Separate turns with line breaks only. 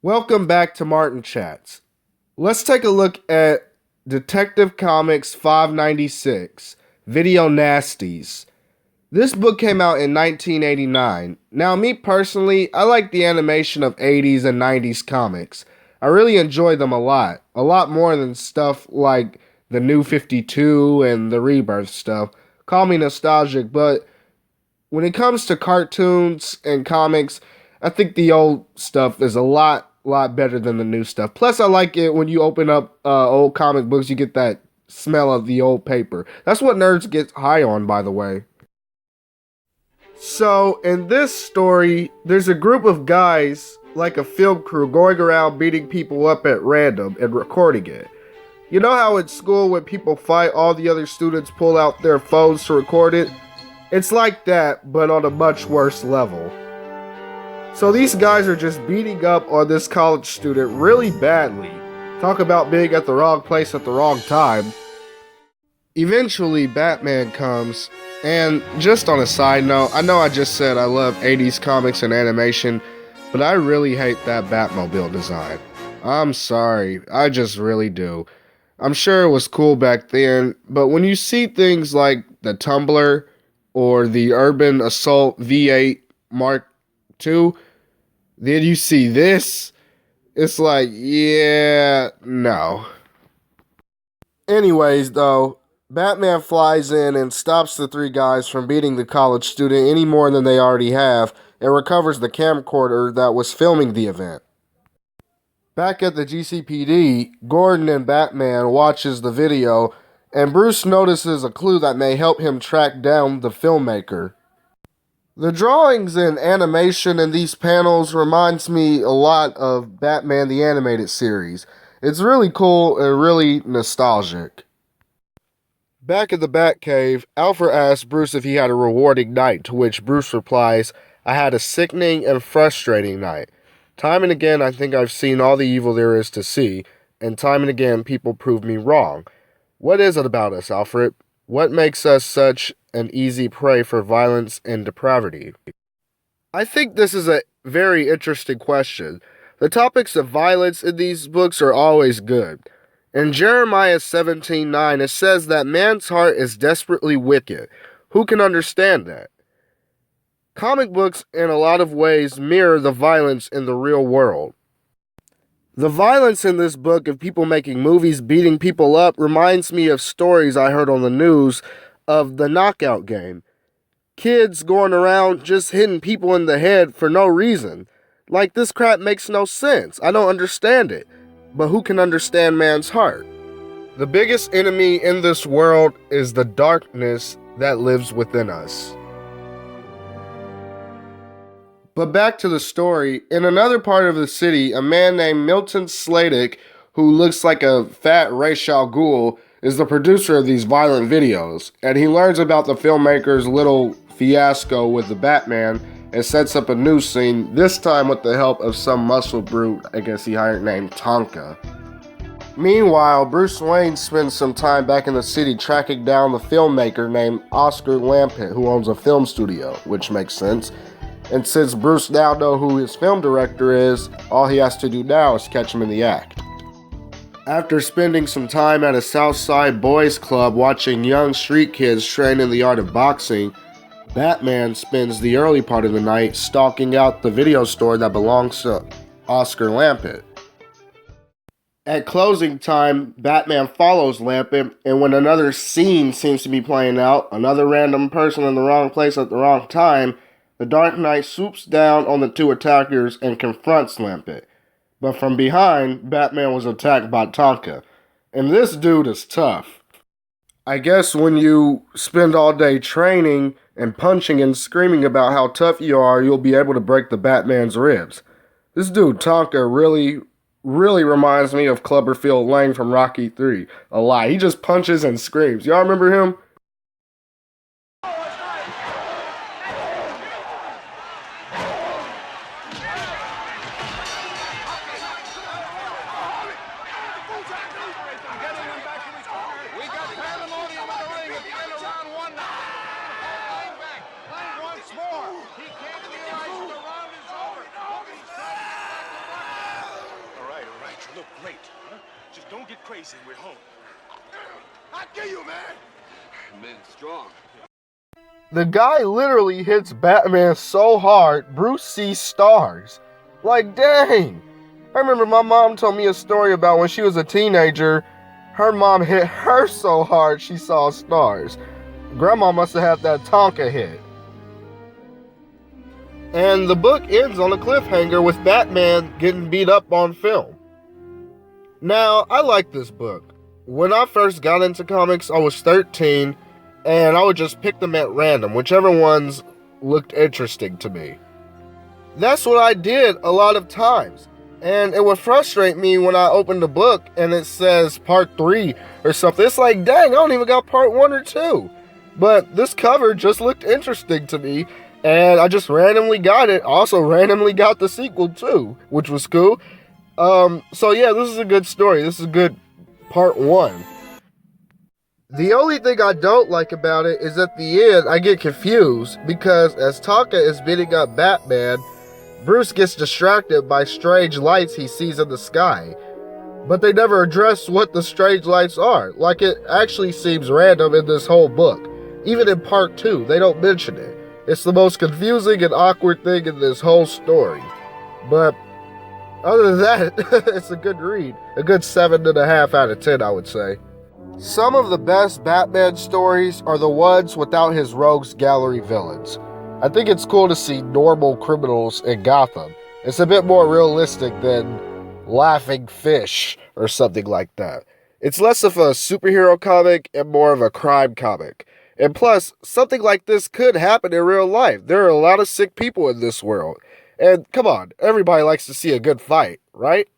Welcome back to Martin Chats. Let's take a look at Detective Comics 596, Video Nasties. This book came out in 1989. Now, me personally, I like the animation of 80s and 90s comics. I really enjoy them a lot more than stuff like the New 52 and the Rebirth stuff. Call me nostalgic, but when it comes to cartoons and comics, I think the old stuff is a lot better than the new stuff. Plus, I like it when you open up old comic books, you get that smell of the old paper. That's what nerds get high on, by the way. So, in this story, there's a group of guys, like a film crew, going around beating people up at random and recording it. You know how at school when people fight, all the other students pull out their phones to record it? It's like that, but on a much worse level. So these guys are just beating up on this college student really badly. Talk about being at the wrong place at the wrong time. Eventually, Batman comes, and just on a side note, I know I just said I love 80s comics and animation, but I really hate that Batmobile design. I'm sorry, I just really do. I'm sure it was cool back then, but when you see things like the Tumbler or the Urban Assault V8 Mark II, then you see this, it's like, yeah, no. Anyways, though, Batman flies in and stops the three guys from beating the college student any more than they already have and recovers the camcorder that was filming the event. Back at the GCPD, Gordon and Batman watches the video and Bruce notices a clue that may help him track down the filmmaker. The drawings and animation in these panels reminds me a lot of Batman the Animated Series. It's really cool and really nostalgic. Back at the Batcave, Alfred asks Bruce if he had a rewarding night, to which Bruce replies, "I had a sickening and frustrating night. Time and again I think I've seen all the evil there is to see, and time and again people prove me wrong. What is it about us, Alfred? What makes us such an easy prey for violence and depravity?" I think this is a very interesting question. The topics of violence in these books are always good. In Jeremiah 17:9, it says that man's heart is desperately wicked. Who can understand that? Comic books, in a lot of ways, mirror the violence in the real world. The violence in this book of people making movies, beating people up, reminds me of stories I heard on the news of the knockout game. Kids going around just hitting people in the head for no reason. Like, this crap makes no sense. I don't understand it. But who can understand man's heart? The biggest enemy in this world is the darkness that lives within us. But back to the story, in another part of the city, a man named Milton Sladek, who looks like a fat Ra's al Ghul, is the producer of these violent videos, and he learns about the filmmaker's little fiasco with the Batman and sets up a new scene, this time with the help of some muscle brute I guess he hired named Tonka. Meanwhile, Bruce Wayne spends some time back in the city tracking down the filmmaker named Oscar Lampett, who owns a film studio, which makes sense. And since Bruce now knows who his film director is, all he has to do now is catch him in the act. After spending some time at a Southside Boys Club watching young street kids train in the art of boxing, Batman spends the early part of the night stalking out the video store that belongs to Oscar Lampett. At closing time, Batman follows Lampett, and when another scene seems to be playing out, another random person in the wrong place at the wrong time, the Dark Knight swoops down on the two attackers and confronts Lampett. But from behind, Batman was attacked by Tonka. And this dude is tough. I guess when you spend all day training and punching and screaming about how tough you are, you'll be able to break the Batman's ribs. This dude, Tonka, really reminds me of Cloverfield Lane from Rocky 3. A lot. He just punches and screams. Y'all remember him?
crazy with home. I kill you, man.
Man, strong.
The guy literally hits Batman so hard, Bruce sees stars. Like, dang. I remember my mom told me a story about when she was a teenager, her mom hit her so hard she saw stars. Grandma must have had that Tonka hit. And the book ends on a cliffhanger with Batman getting beat up on film. Now, I like this book. When I first got into comics, I was 13, and I would just pick them at random, whichever ones looked interesting to me. That's what I did a lot of times. And it would frustrate me when I opened the book and it says part 3 or something. It's like, dang, I don't even got part 1 or 2. But this cover just looked interesting to me, and I just randomly got it. Also randomly got the sequel too, which was cool. So yeah, this is a good story. This is a good part 1. The only thing I don't like about it is at the end I get confused because as Tonka is beating up Batman, Bruce gets distracted by strange lights he sees in the sky. But they never address what the strange lights are. Like, it actually seems random in this whole book. Even in part 2, they don't mention it. It's the most confusing and awkward thing in this whole story. But other than that, it's a good read. A good 7.5 out of 10, I would say. Some of the best Batman stories are the ones without his rogues gallery villains. I think it's cool to see normal criminals in Gotham. It's a bit more realistic than Laughing Fish or something like that. It's less of a superhero comic and more of a crime comic. And plus, something like this could happen in real life. There are a lot of sick people in this world. And come on, everybody likes to see a good fight, right?